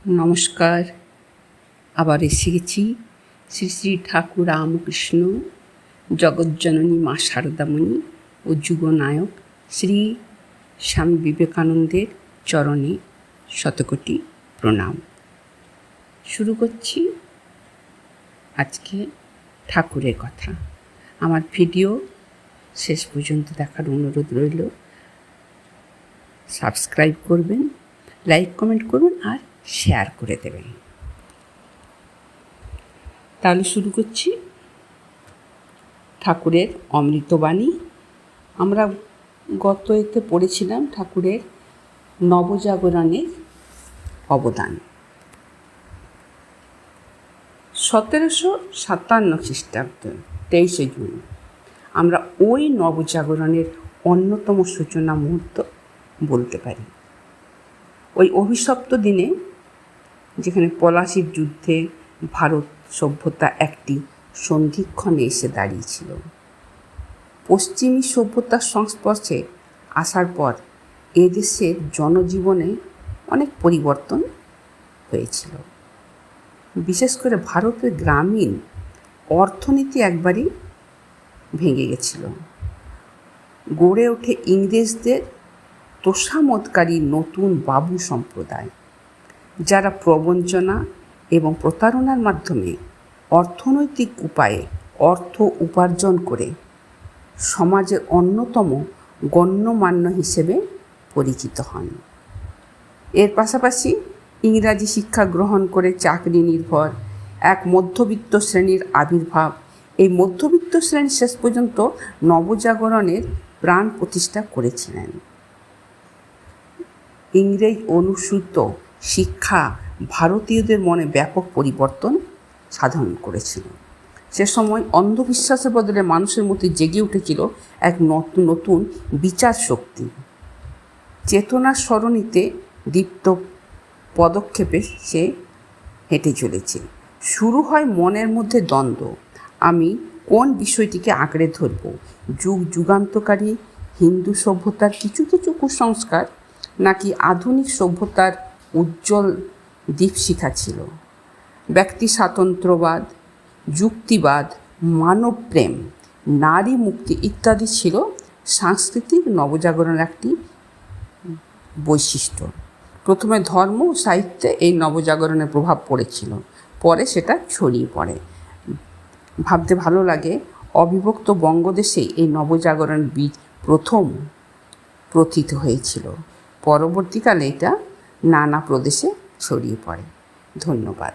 নমস্কার। আবার এসে গেছি শ্রী শ্রী ঠাকুর রামকৃষ্ণ জগজ্জননী মা শারদামণি ও যুগনায়ক শ্রী স্বামী বিবেকানন্দের চরণে শতকোটি প্রণাম। শুরু করছি আজকে ঠাকুরের কথা। আমার ভিডিও শেষ পর্যন্ত দেখার অনুরোধ রইল। সাবস্ক্রাইব করবেন, লাইক কমেন্ট করবেন আর শেয়ার করে দেবেন। তাহলে শুরু করছি ঠাকুরের অমৃতবাণী। আমরা গত এতে পড়েছিলাম ঠাকুরের নবজাগরণের অবদান। 1757 খ্রিস্টাব্দ 23শে জুন আমরা ওই নবজাগরণের অন্যতম সূচনা মুহূর্ত বলতে পারি। ওই অভিশপ্ত দিনে যেখানে পলাশির যুদ্ধে ভারত সভ্যতা একটি সন্ধিক্ষণে এসে দাঁড়িয়েছিল। পশ্চিমী সভ্যতার সংস্পর্শে আসার পর এদেশের জনজীবনে অনেক পরিবর্তন হয়েছিল। বিশেষ করে ভারতের গ্রামীণ অর্থনীতি একবারই ভেঙে গেছিল। গড়ে ওঠে ইংরেজদের তোষামতকারী নতুন বাবু সম্প্রদায়, যারা প্রবঞ্চনা এবং প্রতারণার মাধ্যমে অর্থনৈতিক উপায়ে অর্থ উপার্জন করে সমাজের অন্যতম গণ্যমান্য হিসেবে পরিচিত হন। এর পাশাপাশি ইংরাজি শিক্ষা গ্রহণ করে চাকরি নির্ভর এক মধ্যবিত্ত শ্রেণীর আবির্ভাব। এই মধ্যবিত্ত শ্রেণী শেষ পর্যন্ত নবজাগরণের প্রাণ প্রতিষ্ঠা করেছিলেন। ইংরেজ অনুসৃত শিক্ষা ভারতীয়দের মনে ব্যাপক পরিবর্তন সাধন করেছিল। সে সময় অন্ধবিশ্বাসের বদলে মানুষের মধ্যে জেগে উঠেছিল এক নতুন বিচার শক্তি। চেতনার সরণিতে দীপ্ত পদক্ষেপে সে হেঁটে চলেছে। শুরু হয় মনের মধ্যে দ্বন্দ্ব, আমি কোন বিষয়টিকে আঁকড়ে ধরব। যুগান্তকারী হিন্দু সভ্যতার কিছু কিছু কুসংস্কার নাকি আধুনিক সভ্যতার উজ্জ্বল দীপশিখা ছিল। ব্যক্তি স্বাতন্ত্র্যবাদ, যুক্তিবাদ, মানবপ্রেম, নারী মুক্তি ইত্যাদি ছিল সাংস্কৃতিক নবজাগরণের একটি বৈশিষ্ট্য। প্রথমে ধর্ম ও সাহিত্যে এই নবজাগরণের প্রভাব পড়েছিল, পরে সেটা ছড়িয়ে পড়ে। ভাবতে ভালো লাগে, অবিভক্ত বঙ্গদেশে এই নবজাগরণ বীজ প্রথম প্রথিত হয়েছিল। পরবর্তীকালে এটা নানা প্রদেশে ছড়িয়ে পড়ে। ধন্যবাদ।